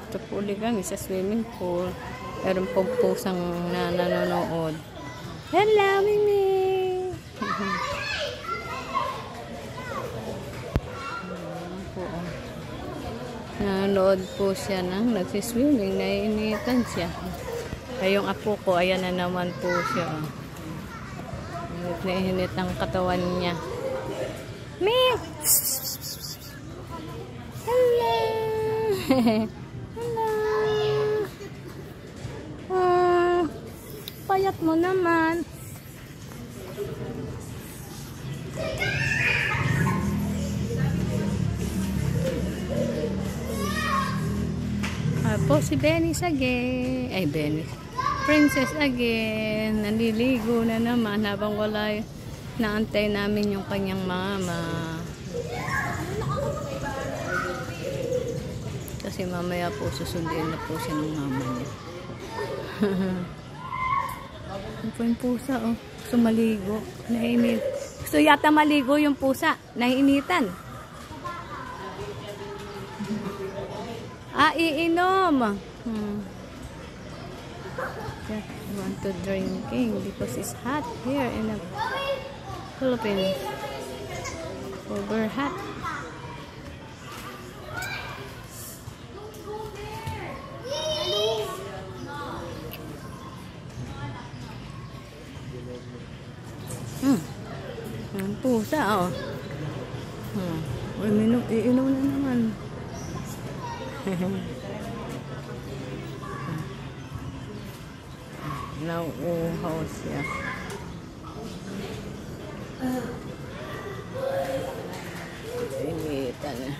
Ito po ulit kami sa swimming pool. Meron pong pusang na nanonood. Hello, Mimi! Nanonood po siya ng nagsiswimming. Naiinitan siya. Ay, yung apo ko, ayan na naman po siya. Nainit ang katawan niya. Mimi! Hello! Hello! Payat mo naman. Po si Benny's again. Ay, Benny. Princess again. Naliligo na naman habang wala naantay namin yung kanyang mama. Kasi mamaya po susundin na po siya ng mama niya. Ano po yung pusa, oh. Gusto maligo. Nainit. Gusto yata maligo yung pusa. Nainitan. Iinom. Just want to drinking because it's hot here in the Philippines. Over hot. Ang pusa, oh. Iinom na naman. Nauuhaw siya. Initan na.